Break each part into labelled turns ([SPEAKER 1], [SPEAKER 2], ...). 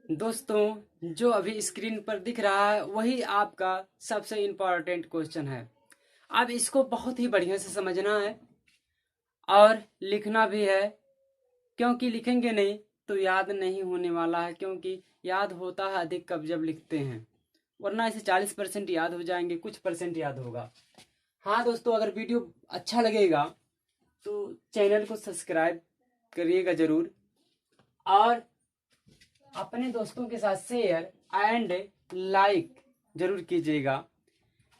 [SPEAKER 1] दोस्तों, जो अभी स्क्रीन पर दिख रहा है वही आपका सबसे इम्पोर्टेंट क्वेश्चन है। अब इसको बहुत ही बढ़िया से समझना है और लिखना भी है, क्योंकि लिखेंगे नहीं तो याद नहीं होने वाला है। क्योंकि याद होता है अधिक कब जब लिखते हैं, वरना इसे 40% याद हो जाएंगे, कुछ परसेंट याद होगा। हाँ दोस्तों, अगर वीडियो अच्छा लगेगा तो चैनल को सब्सक्राइब करिएगा जरूर, और अपने दोस्तों के साथ शेयर एंड लाइक जरूर कीजिएगा।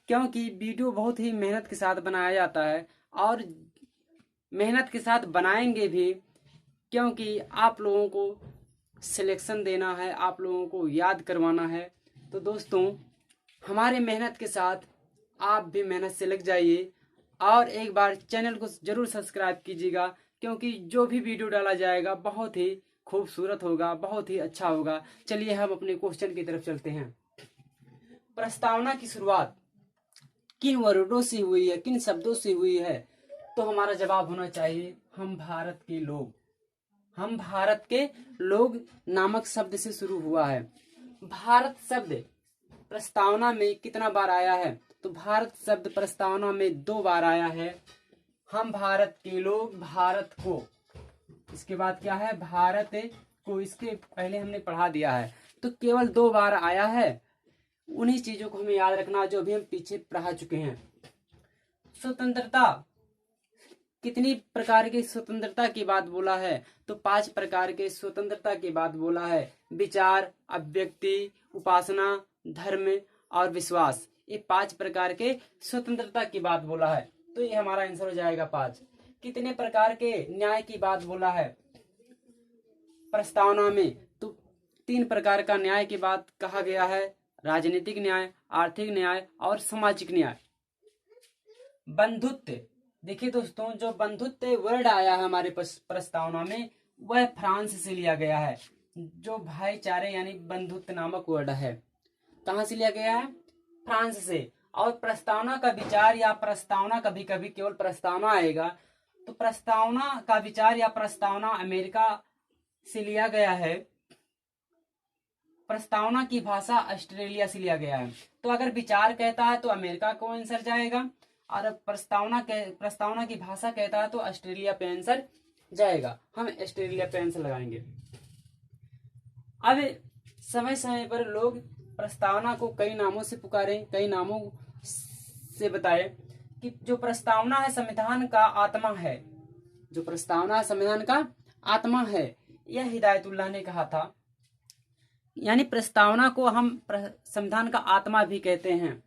[SPEAKER 1] क्योंकि वीडियो बहुत ही मेहनत के साथ बनाया जाता है और मेहनत के साथ बनाएंगे भी, क्योंकि आप लोगों को सिलेक्शन देना है, आप लोगों को याद करवाना है। तो दोस्तों, हमारे मेहनत के साथ आप भी मेहनत से लग जाइए और एक बार चैनल को जरूर सब्सक्राइब कीजिएगा, क्योंकि जो भी वीडियो डाला जाएगा बहुत ही खूबसूरत होगा, बहुत ही अच्छा होगा। चलिए हम अपने क्वेश्चन की तरफ चलते हैं। प्रस्तावना की शुरुआत किन वर्डों से हुई है, किन शब्दों से हुई है? तो हमारा जवाब होना चाहिए हम भारत के लोग। हम भारत के लोग नामक शब्द से शुरू हुआ है। भारत शब्द प्रस्तावना में कितना बार आया है? तो भारत शब्द प्रस्तावना में 2 बार आया है। हम भारत के लोग, भारत को, इसके बाद क्या है, भारत को, इसके पहले हमने पढ़ा दिया है। तो केवल 2 बार आया है। उन्हीं चीजों को हमें याद रखना जो भी हम पीछे पढ़ा चुके हैं। स्वतंत्रता, कितनी प्रकार की स्वतंत्रता की बात बोला है? तो 5 प्रकार के स्वतंत्रता की बात बोला है। विचार, अभिव्यक्ति, उपासना, धर्म और विश्वास, ये 5 प्रकार के स्वतंत्रता की बात बोला है। तो ये हमारा आंसर हो जाएगा 5। कितने प्रकार के न्याय की बात बोला है प्रस्तावना में? तो 3 प्रकार का न्याय की बात कहा गया है। राजनीतिक न्याय, आर्थिक न्याय और सामाजिक न्याय। बंधुत्व, देखिए दोस्तों, जो बंधुत्व वर्ड आया है हमारे प्रस्तावना में, वह फ्रांस से लिया गया है। जो भाईचारे यानी बंधुत्व नामक वर्ड है, कहाँ से लिया गया है? फ्रांस से। और प्रस्तावना का विचार या प्रस्तावना, कभी कभी केवल प्रस्तावना आएगा, तो प्रस्तावना का विचार या प्रस्तावना अमेरिका से लिया गया है। प्रस्तावना की भाषा ऑस्ट्रेलिया से लिया गया है। तो अगर विचार कहता है तो अमेरिका को आंसर जाएगा, और प्रस्तावना की भाषा कहता है तो ऑस्ट्रेलिया पे आंसर जाएगा। हम ऑस्ट्रेलिया पे आंसर लगाएंगे। अब समय समय पर लोग प्रस्तावना को कई नामों से पुकारे, कई नामों से बताए कि जो प्रस्तावना है संविधान का आत्मा है। जो प्रस्तावना संविधान का आत्मा है, यह हिदायतुल्लाह ने कहा था। यानी प्रस्तावना को हम संविधान का आत्मा भी कहते हैं।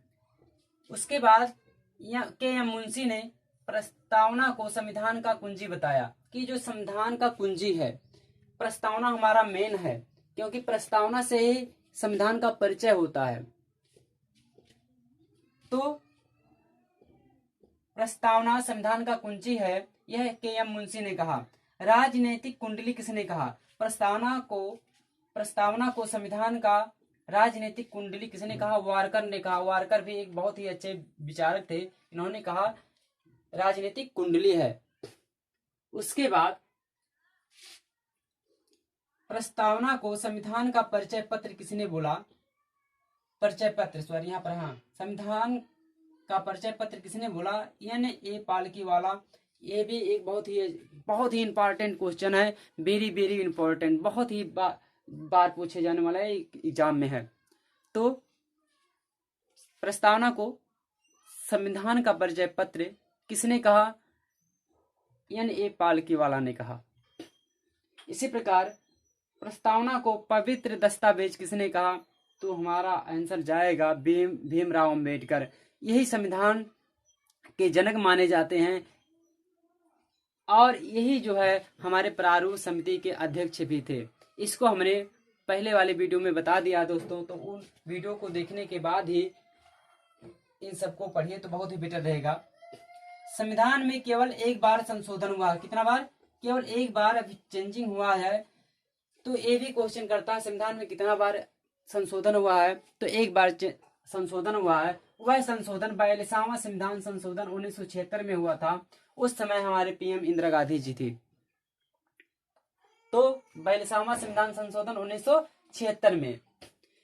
[SPEAKER 1] उसके बाद के.एम. मुंशी ने प्रस्तावना को संविधान का कुंजी बताया, कि जो संविधान का कुंजी है, प्रस्तावना हमारा मेन है, क्योंकि प्रस्तावना से ही संविधान का परिचय होता है। तो प्रस्तावना संविधान का कुंजी है, यह के.एम. मुंशी ने कहा। राजनीतिक कुंडली किसने कहा? प्रस्तावना को संविधान का राजनीतिक कुंडली किसने कहा? वारकर ने कहा। वारकर भी एक बहुत ही अच्छे विचारक थे। इन्होंने कहा राजनीतिक कुंडली है। उसके बाद प्रस्तावना को संविधान का परिचय पत्र किसने बोला? परिचय पत्र, सॉरी, यहाँ पर, हाँ, संविधान का परिचय पत्र किसने बोला? N.A. पालकीवाला। ये भी एक बहुत ही इंपॉर्टेंट क्वेश्चन है। वेरी वेरी इंपॉर्टेंट, बहुत ही बार पूछे जाने वाला है, एग्जाम में है। तो प्रस्तावना को संविधान का परिचय पत्र किसने कहा? N.A. पालकीवाला ने कहा। इसी प्रकार प्रस्तावना को पवित्र दस्तावेज किसने कहा? तो हमारा आंसर जाएगा भीमराव अंबेडकर। यही संविधान के जनक माने जाते हैं, और यही जो है हमारे प्रारूप समिति के अध्यक्ष भी थे। इसको हमने पहले वाले वीडियो में बता दिया दोस्तों, तो उन वीडियो को देखने के बाद ही इन सबको पढ़िए तो बहुत ही बेटर रहेगा। संविधान में केवल एक बार संशोधन हुआ है। कितना बार? केवल एक बार अभी चेंजिंग हुआ है। तो ये भी क्वेश्चन करता है संविधान में कितना बार संशोधन हुआ है? तो एक बार संशोधन हुआ है। वह संशोधन 42वां संविधान संशोधन 1976 में हुआ था। उस समय हमारे पीएम इंदिरा गांधी जी थी। तो 42वां संविधान संशोधन 1976 में।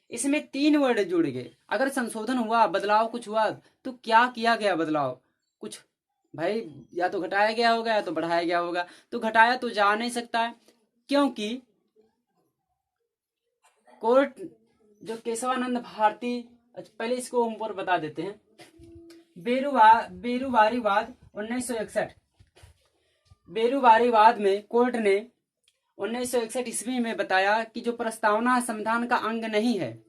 [SPEAKER 1] इसमें 3 वर्ड जुड़ गए। अगर संशोधन हुआ, बदलाव कुछ हुआ, तो क्या किया गया बदलाव? कुछ भाई या तो घटाया गया होगा या तो बढ़ाया गया होगा। तो घटाया तो जा नहीं सकता है, क्योंकि कोर्ट जो केशवानंद भारती, पहले इसको हम ऊपर बता देते हैं। बेरुवारीवाद 1961। बेरुवारीवाद में कोर्ट ने 1961 ईस्वी में बताया कि जो प्रस्तावना संविधान का अंग नहीं है,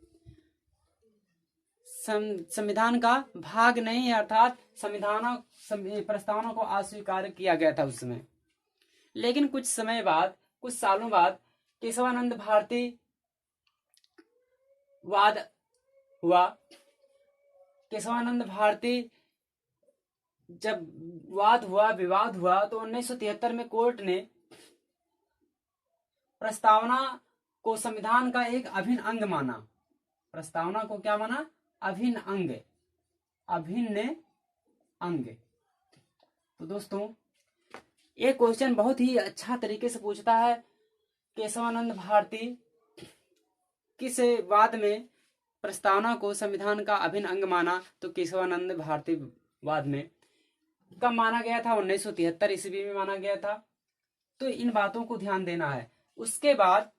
[SPEAKER 1] संविधान का भाग नहीं है, अर्थात प्रस्तावना को अस्वीकार किया गया था उसमें। लेकिन कुछ समय बाद, कुछ सालों बाद केशवानंद भारती वाद हुआ। केशवानंद भारती जब वाद हुआ, विवाद हुआ, तो 1973 में कोर्ट ने प्रस्तावना को संविधान का एक अभिन्न अंग माना। प्रस्तावना को क्या माना? अभिन्न अंग, अभिन्न अंग। तो दोस्तों, ये क्वेश्चन बहुत ही अच्छा तरीके से पूछता है, केशवानंद भारती किस वाद में प्रस्तावना को संविधान का अभिन्न अंग माना? तो केशवानंद भारती वाद में कब माना गया था? 1973 ईस्वी में माना गया था। तो इन बातों को ध्यान देना है। उसके बाद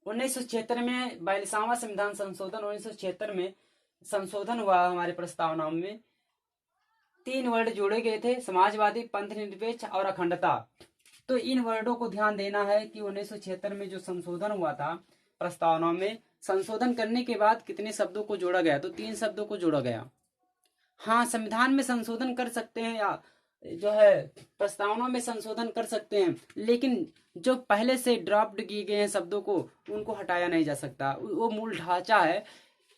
[SPEAKER 1] 1976 में 42वां संविधान संशोधन, 1976 में संशोधन हुआ हमारे प्रस्तावनाओं में। 3 वर्ड जोड़े गए थे, समाजवादी, पंथ निरपेक्ष और अखंडता। तो इन वर्डों को ध्यान देना है कि 1976 में जो संशोधन हुआ था प्रस्तावना में, संशोधन करने के बाद कितने शब्दों को जोड़ा गया? तो 3 शब्दों को जोड़ा गया। हाँ, संविधान में संशोधन कर सकते हैं या जो है प्रस्तावना में संशोधन कर सकते हैं, लेकिन जो पहले से ड्राफ्ट किए गए हैं शब्दों को, उनको हटाया नहीं जा सकता। वो मूल ढांचा है।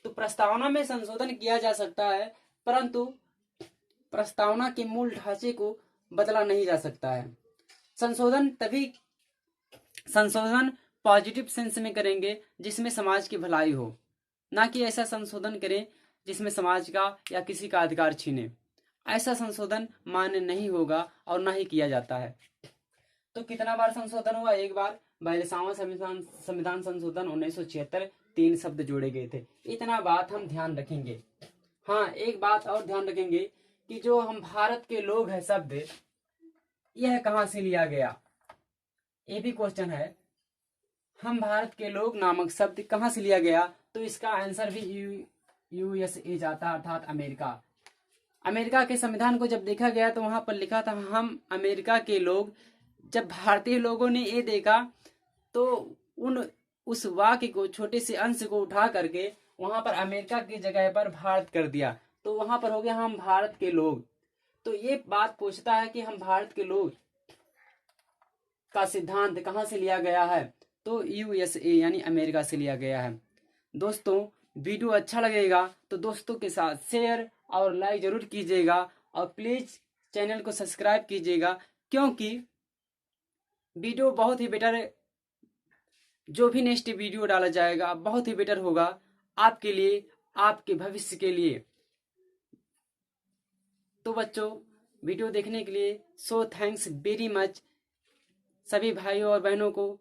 [SPEAKER 1] तो प्रस्तावना में संशोधन किया जा सकता है, परंतु प्रस्तावना के मूल ढांचे को बदला नहीं जा सकता है। संशोधन पॉजिटिव सेंस में करेंगे जिसमें समाज की भलाई हो, ना कि ऐसा संशोधन करें जिसमें समाज का या किसी का अधिकार छीने। ऐसा संशोधन मान्य नहीं होगा और ना ही किया जाता है। तो कितना बार संशोधन हुआ? एक बार। 42वां संविधान संशोधन 1976, 3 शब्द जोड़े गए थे। इतना बात हम ध्यान रखेंगे। हाँ, एक बात और ध्यान रखेंगे कि जो हम भारत के लोग हैं शब्द, यह कहां से लिया गया? ये भी क्वेश्चन है। हम भारत के लोग नामक शब्द कहां से लिया गया? तो इसका आंसर भी यूएसए जाता, अर्थात अमेरिका। अमेरिका के संविधान को जब देखा गया तो वहां पर लिखा था हम अमेरिका के लोग। जब भारतीय लोगों ने ये देखा तो उस वाक्य को, छोटे से अंश को उठा करके वहां पर अमेरिका की जगह पर भारत कर दिया। तो वहां पर हो गया हम भारत के लोग। तो ये बात पूछता है कि हम भारत के लोग का सिद्धांत कहां से लिया गया है? तो यूएसए यानी अमेरिका से लिया गया है। दोस्तों, वीडियो अच्छा लगेगा तो दोस्तों के साथ शेयर और लाइक जरूर कीजिएगा, और प्लीज चैनल को सब्सक्राइब कीजिएगा, क्योंकि वीडियो बहुत ही बेटर है। जो भी नेक्स्ट वीडियो डाला जाएगा बहुत ही बेटर होगा आपके लिए, आपके भविष्य के लिए। तो बच्चों, वीडियो देखने के लिए सो थैंक्स वेरी मच। सभी भाइयों और बहनों को